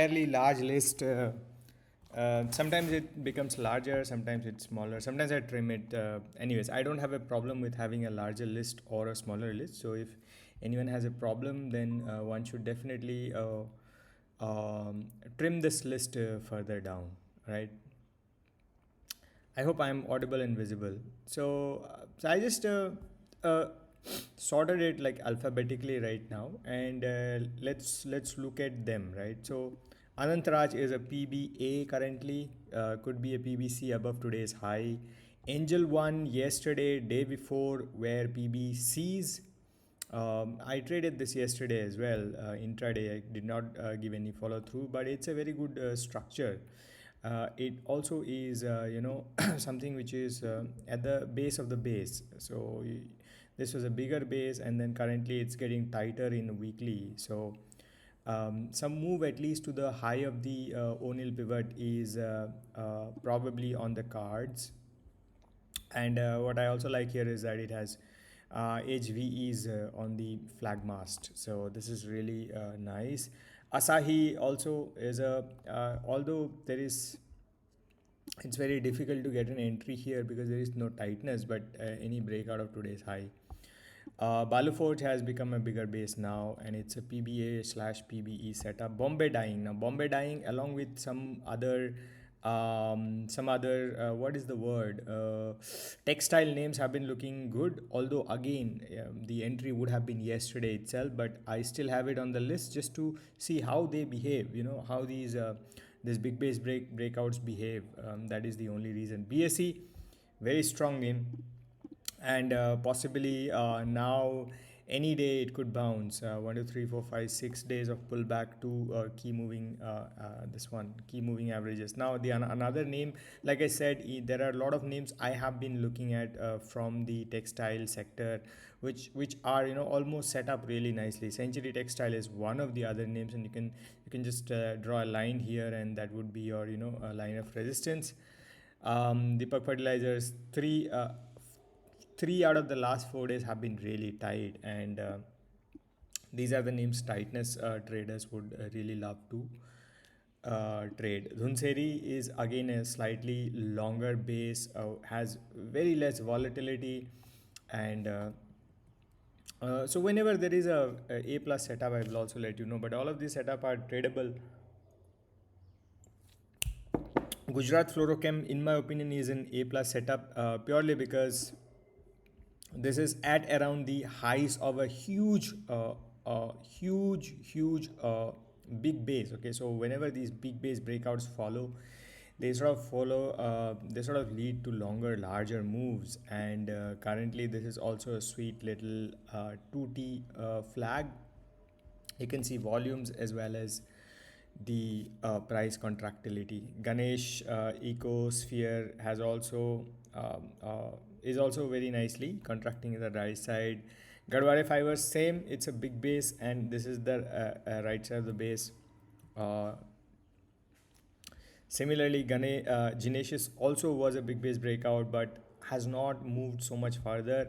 fairly large list. Sometimes it becomes larger, sometimes it's smaller. Sometimes I trim it. Anyways, I don't have a problem with having a larger list or a smaller list. So if anyone has a problem, then one should definitely trim this list further down, right? I hope I'm audible and visible. So I just uh, sorted it like alphabetically right now, and let's look at them, right? So Anantraj is a PBA currently, could be a PBC above today's high. Angel One yesterday, day before, were PBCs. I traded this yesterday as well, intraday. I did not give any follow through, but it's a very good structure. It also is, something which is at the base of the base. So this was a bigger base, and then currently it's getting tighter in weekly. So some move at least to the high of the O'Neill pivot is probably on the cards. And what I also like here is that it has HVEs on the flag mast. So this is really nice. Asahi also is although it's very difficult to get an entry here because there is no tightness, but any breakout of today's high. Balu Forge has become a bigger base now, and it's a PBA slash PBE setup. Bombay Dying now. Bombay Dying, along with some other what is the word? Textile names have been looking good. Although again, the entry would have been yesterday itself, but I still have it on the list just to see how they behave. You know how these big base breakouts behave. That is the only reason. BSE, very strong name, and possibly now any day it could bounce 1 2 3 4 5 6 days of pullback to key moving this one key moving averages. Now the another name, like I said, there are a lot of names I have been looking at from the textile sector, which are almost set up really nicely. Century Textile is one of the other names, and you can just draw a line here, and that would be your a line of resistance. Deepak Fertilizers, three out of the last 4 days have been really tight, and these are the names tightness traders would really love to trade. Dhunseri is again a slightly longer base, has very less volatility, and so whenever there is a plus setup, I will also let you know. But all of these setup are tradable. Gujarat Fluorochem, in my opinion, is an A plus setup purely because this is at around the highs of a huge big base. Okay, so whenever these big base breakouts follow, they sort of lead to longer, larger moves. And currently, this is also a sweet little 2T flag. You can see volumes as well as the price contractility. Ganesh Ecosphere has also is also very nicely contracting in the right side. Gadware Fibers, same, it's a big base, and this is the right side of the base. Uh, Similarly, Genesis also was a big base breakout, but has not moved so much further.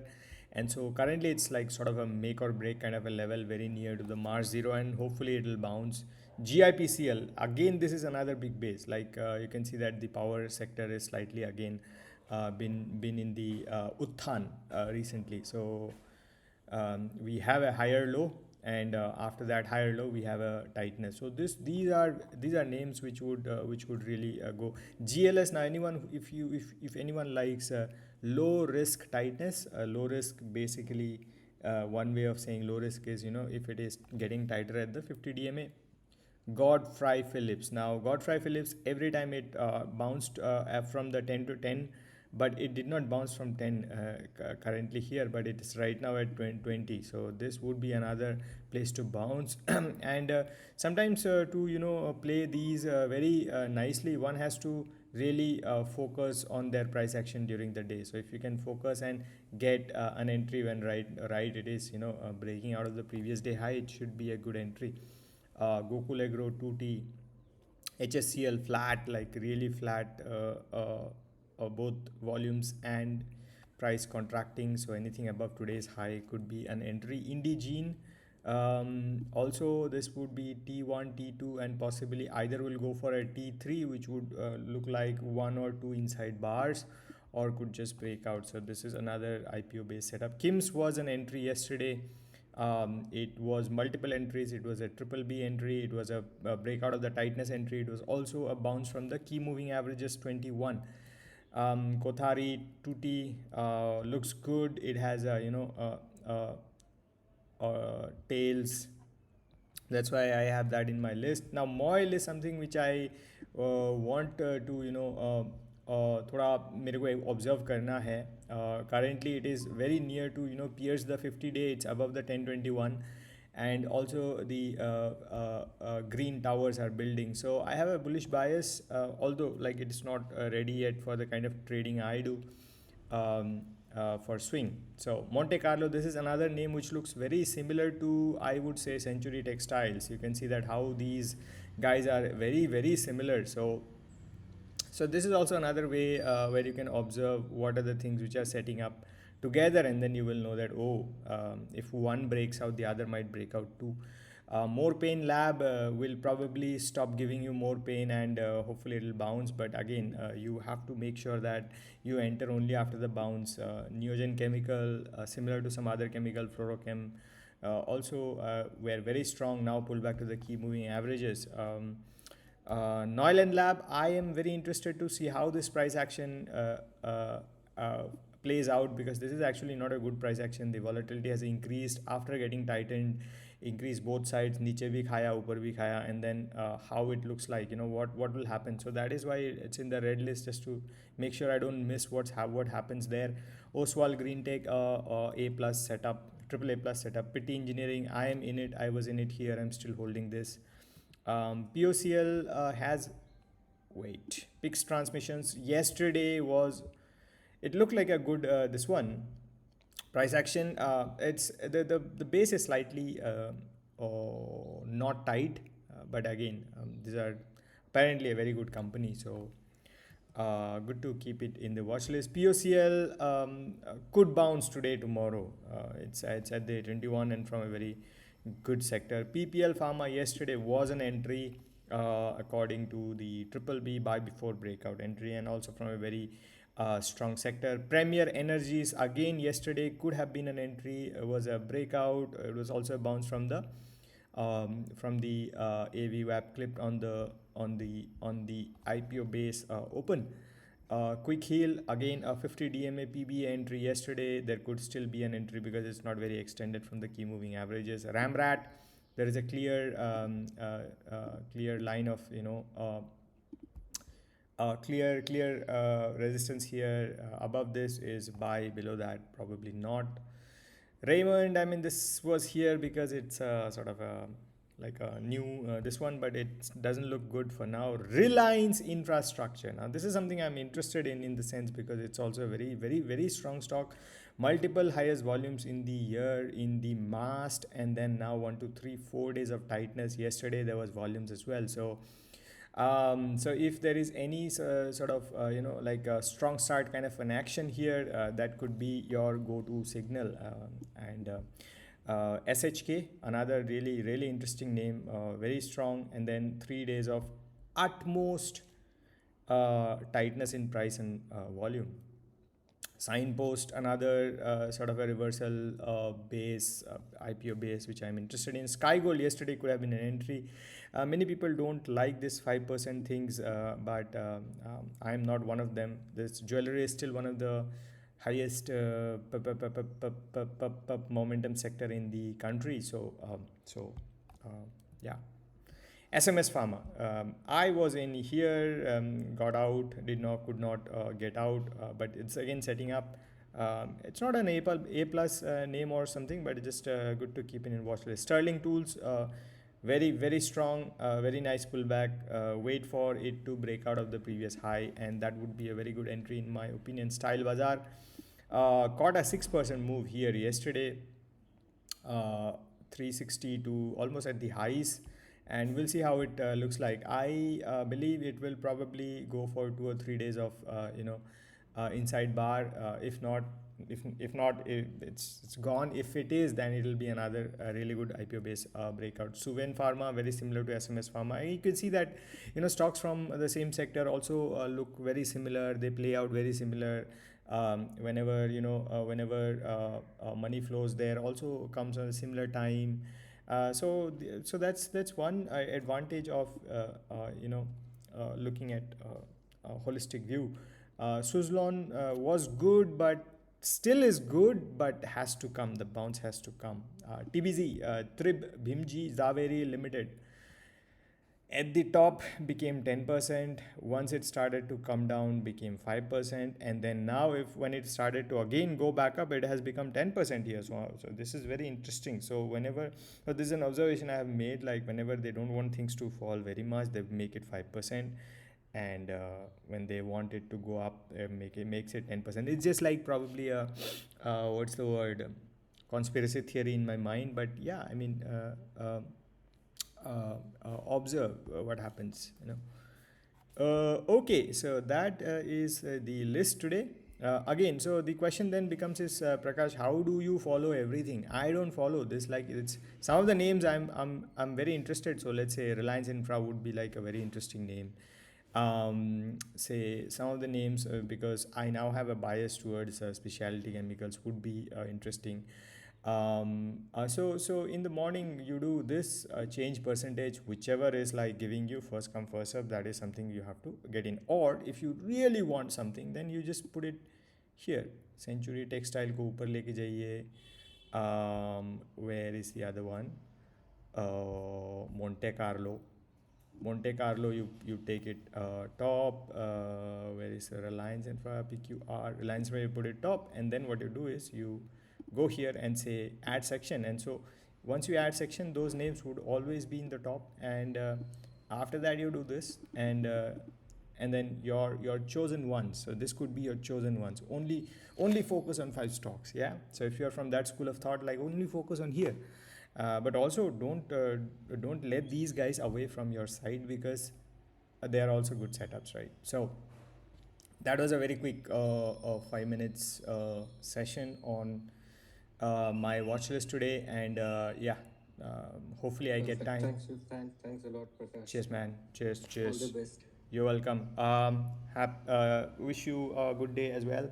And so currently it's like sort of a make or break kind of a level, very near to the Mars zero, and hopefully it will bounce. GIPCL, again, this is another big base. Like you can see that the power sector is slightly again been in the Utthan recently. So we have a higher low, and after that higher low we have a tightness. So these are names which would really go. GLS, now anyone, if anyone likes low risk tightness, low risk basically, one way of saying low risk is if it is getting tighter at the 50 DMA. Godfrey Phillips. Now, Godfrey Phillips, every time it bounced from the 10 to 10, but it did not bounce from 10 currently here, but it is right now at 20. So this would be another place to bounce. And sometimes to play these very nicely, one has to really focus on their price action during the day. So if you can focus and get an entry when right it is breaking out of the previous day high, it should be a good entry. Gokul Agro 2T, HSCL flat, like really flat, both volumes and price contracting. So anything above today's high could be an entry. Indigene, Also, this would be T1, T2, and possibly either will go for a T3, which would look like one or two inside bars, or could just break out. So this is another IPO based setup. Kim's was an entry yesterday. It was multiple entries. It was a triple B entry. It was a breakout of the tightness entry. It was also a bounce from the key moving averages 21. Kothari Tutti looks good. It has a tails. That's why I have that in my list. Now moil is something which I want to थोड़ा मेरे को observe करना है. Currently it is very near to pierce the 50-day. It's above the 1021, and also the green towers are building, so I have a bullish bias, although like it is not ready yet for the kind of trading I do. For swing. So Monte Carlo, this is another name which looks very similar to, I would say, Century Textiles. You can see that how these guys are very very similar. So this is also another way where you can observe what are the things which are setting up together, and then you will know that, oh, if one breaks out, the other might break out too. More pain lab will probably stop giving you more pain, and hopefully it'll bounce, but again you have to make sure that you enter only after the bounce. Neogen chemical, similar to some other chemical, fluorochem, also were very strong, now pull back to the key moving averages. Neuland Lab, I am very interested to see how this price action plays out, because this is actually not a good price action. The volatility has increased after getting tightened, increased both sides, niche bhi khaya, upar bhi khaya, and then how it looks like, what will happen. So that is why it's in the red list, just to make sure I don't miss what happens there. Oswald Green Tech, A plus setup, triple A plus setup. Pitti Engineering, I am in it. I was in it here. I'm still holding this. POCL has, wait, Pix Transmissions yesterday was, it looked like a good this one price action. It's the base is slightly not tight, but again, these are apparently a very good company, so good to keep it in the watch list. POCL could bounce today, tomorrow. It's at the 21 and from a very good sector. PPL Pharma yesterday was an entry according to the triple B buy before breakout entry, and also from a very strong sector. Premier Energies again yesterday could have been an entry. It was a breakout. It was also a bounce from the AV WAP clipped on the IPO base open. Quick Heal, again a 50 DMA PBA entry yesterday. There could still be an entry because it's not very extended from the key moving averages. Ramrat, there is a clear line of clear resistance here. Above this is buy, below that probably not. Raymond, I mean, this was here because it's sort of a like a new this one, but it doesn't look good for now. Reliance Infrastructure, now this is something I'm interested in the sense because it's also a very very very strong stock, multiple highest volumes in the year in the mast, and then now 1 to 3 4 days of tightness. Yesterday there was volumes as well. So if there is any sort of like a strong start kind of an action here, that could be your go-to signal. And SHK, another really really interesting name, very strong, and then 3 days of utmost tightness in price and volume. Signpost, another sort of a reversal base, IPO base, which I'm interested in. Sky Gold yesterday could have been an entry. Many people don't like this 5% things, but I'm not one of them. This jewelry is still one of the highest momentum sector in the country. Yeah. SMS Pharma, I was in here, got out, could not get out, but it's again setting up. It's not an A plus name or something, but it's just good to keep in watch list. Sterling Tools, very very strong, very nice pullback. Wait for it to break out of the previous high, and that would be a very good entry in my opinion. Style Bazaar caught a 6% move here yesterday, 360 to almost at the highs, and we'll see how it looks like. I believe it will probably go for 2 or 3 days of inside bar. If not, if not, it's gone. If it is, then it'll be another really good IPO based breakout. Suven Pharma, very similar to SMS Pharma. You can see that, stocks from the same sector also look very similar. They play out very similar. Whenever money flows there, also comes at a similar time. So that's one advantage of looking at a holistic view. Suzlon was good, but still is good, but has to come. The bounce has to come. TBZ, Trib Bhimji Zaveri Limited, at the top became 10. Once it started to come down, became 5%, and then now, if when it started to again go back up, it has become 10% here. So this is very interesting. So this is an observation I have made, like whenever they don't want things to fall very much, they make it 5%, and when they want it to go up, makes it 10%. It's just like probably a what's the word, conspiracy theory in my mind. But yeah, I mean, observe what happens. Okay, so that is the list today. Again, so the question then becomes is, Prakash, how do you follow everything? I don't follow this. Like, it's some of the names I'm very interested. So let's say Reliance Infra would be like a very interesting name. Say some of the names, because I now have a bias towards specialty chemicals, would be interesting. So in the morning you do this change percentage, whichever is like giving you first come first serve. That is something you have to get in. Or if you really want something, then you just put it here. Century Textile को ऊपर लेके जाइए. Where is the other one? Monte Carlo. Monte Carlo, you take it top. Where is Reliance Infra PQR? Reliance, where you put it top, and then what you do is you go here and say add section. And so once you add section, those names would always be in the top. And after that, you do this, and then your chosen ones. So this could be your chosen ones. Only focus on 5 stocks. Yeah. So if you're from that school of thought, like only focus on here. But also don't let these guys away from your side, because they are also good setups, right? So that was a very quick 5 minutes session on my watch list today. And yeah, hopefully I get Perfect. time. Thanks a lot, Prakash. Cheers, man. Cheers, All the cheers. best. You're welcome. Wish you a good day as well.